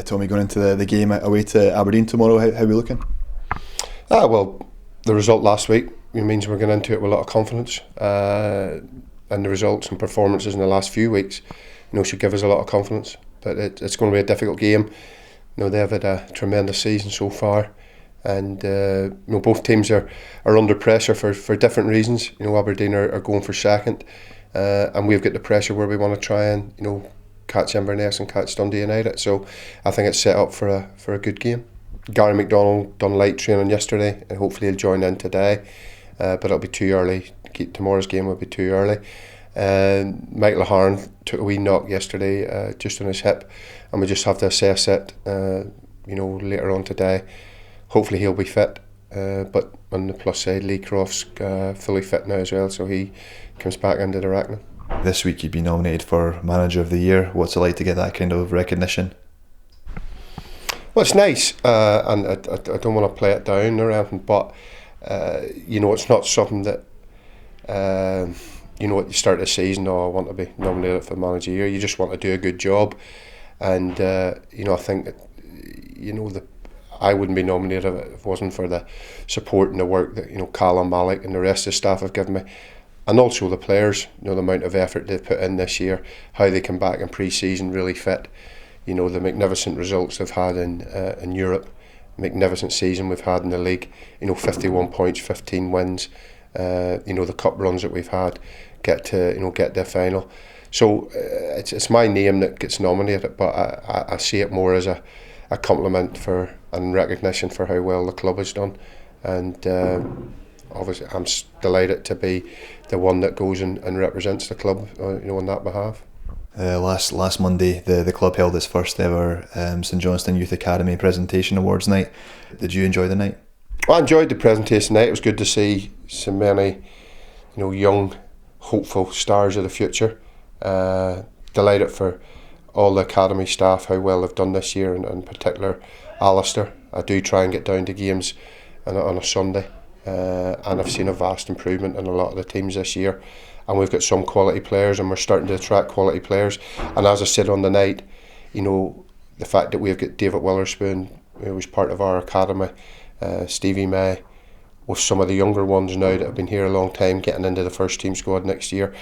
Tommy, going into the game away to Aberdeen tomorrow, how are we looking? Well, the result last week means we're going into it with a lot of confidence, and the results and performances in the last few weeks, should give us a lot of confidence. But it's going to be a difficult game. They've had a tremendous season so far, and both teams are under pressure for different reasons. Aberdeen are going for second, and we've got the pressure where we want to try and catch Inverness and catch Dundee United. So I think it's set up for a good game. Gary McDonald done light training yesterday, and hopefully he'll join in today. But it'll be too early. Tomorrow's game will be too early. Michael Harn took a wee knock yesterday, just on his hip, and we just have to assess it. Later on today. Hopefully he'll be fit. But on the plus side, Lee Croft's fully fit now as well, so he comes back into the reckoning. This week you've been nominated for Manager of the Year. What's it like to get that kind of recognition? Well, it's nice, and I don't want to play it down or anything, but it's not something that at the start of the season, I want to be nominated for Manager of the Year. You just want to do a good job, and I think that I wouldn't be nominated if it wasn't for the support and the work that Callum, Malik and the rest of the staff have given me. And also the players, the amount of effort they've put in this year, how they come back in pre-season really fit. The magnificent results they've had in Europe, magnificent season we've had in the league. 51 points, 15 wins. The cup runs that we've had, get to the final. So it's my name that gets nominated, but I see it more as a compliment for and recognition for how well the club has done, and obviously I'm delighted to be the one that goes and represents the club on that behalf. Last Monday the club held its first ever St Johnstone Youth Academy Presentation Awards night. Did you enjoy the night? I enjoyed the presentation night. It was good to see so many young hopeful stars of the future. Delighted for all the academy staff, how well they've done this year, and in particular Alistair. I do try and get down to games on a Sunday, and I've seen a vast improvement in a lot of the teams this year, and we've got some quality players, and we're starting to attract quality players. And as I said on the night, the fact that we've got David Witherspoon, who was part of our academy, Stevie May, with some of the younger ones now that have been here a long time getting into the first team squad next year,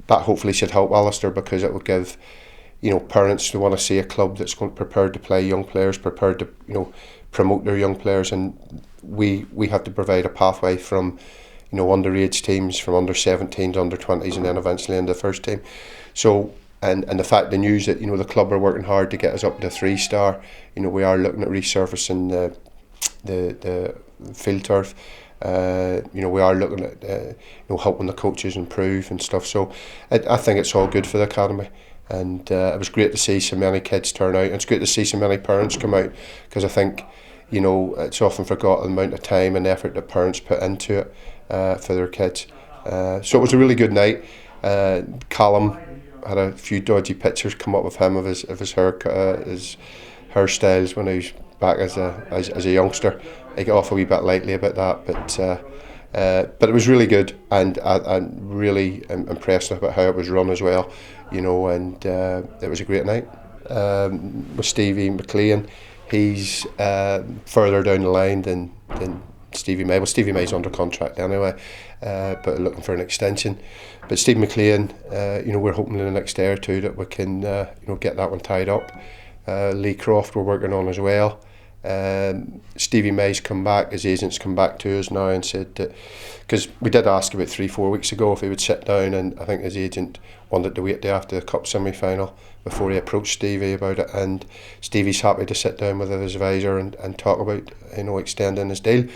that hopefully should help Alistair, because it would give parents to want to see a club that's prepared to play young players, prepared to promote their young players, and we have to provide a pathway from underage teams, from under 17s, under 20s, and then eventually into the first team. So and the fact, the news that the club are working hard to get us up to 3-star. We are looking at resurfacing the field turf. We are looking at helping the coaches improve and stuff. So I think it's all good for the academy. And it was great to see so many kids turn out. And it's great to see so many parents come out, because I think it's often forgotten the amount of time and effort that parents put into it for their kids. So it was a really good night. Callum had a few dodgy pictures come up with him of his haircut, his hairstyles when he was back as a youngster. I got off a wee bit lightly about that, but it was really good, and I'm really impressed about how it was run as well. And it was a great night. With Stevie McLean, he's further down the line than Stevie May. Well, Stevie May's under contract anyway, but looking for an extension. But Steve McLean, we're hoping in the next day or two that we can get that one tied up. Lee Croft we're working on as well. Stevie May's come back, his agent's come back to us now and said that, because we did ask about 3-4 weeks ago if he would sit down, and I think his agent wanted to wait till after the cup semi-final before he approached Stevie about it, and Stevie's happy to sit down with his advisor and talk about extending his deal.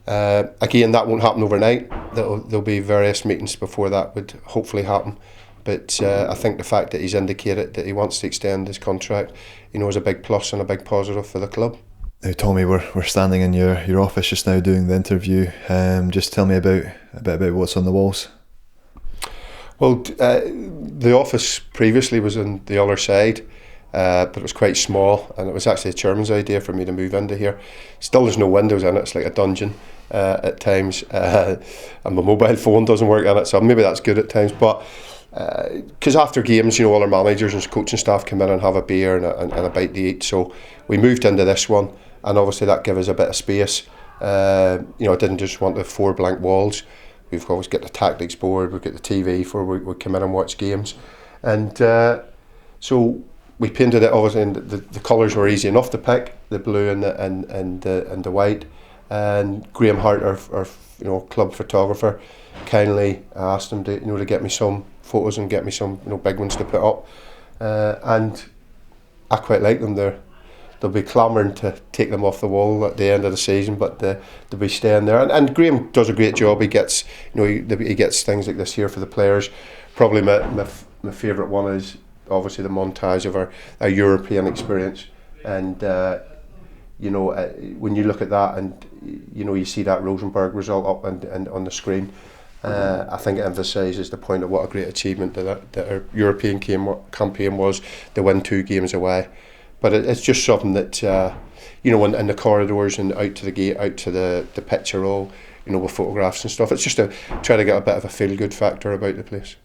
Again, that won't happen overnight. There'll be various meetings before that would hopefully happen. But I think the fact that he's indicated that he wants to extend his contract, is a big plus and a big positive for the club. Now, Tommy, we're standing in your office just now doing the interview. Just tell me a bit about what's on the walls. Well, the office previously was on the other side, but it was quite small, and it was actually the chairman's idea for me to move into here. Still, there's no windows in it. It's like a dungeon at times, and my mobile phone doesn't work in it, so maybe that's good at times. But because after games, all our managers and coaching staff come in and have a beer and a bite to eat. So we moved into this one, and obviously that gave us a bit of space. I didn't just want the 4 blank walls. We've always got the tactics board, we've got the TV for we come in and watch games, and so we painted it. Obviously, and the colours were easy enough to pick: the blue and the white. And Graham Hart, our club photographer, kindly asked him to get me some photos and get me some big ones to put up, and I quite like them. They'll be clamouring to take them off the wall at the end of the season, but they'll be staying there. And Graham does a great job. He gets he gets things like this here for the players. Probably my favourite one is obviously the montage of our European experience, and when you look at that and you see that Rosenborg result up and on the screen, I think it emphasises the point of what a great achievement that our European campaign was, to win 2 games away. But it's just something that in the corridors and out to the gate, out to the pitch are all with photographs and stuff. It's just to try to get a bit of a feel good factor about the place.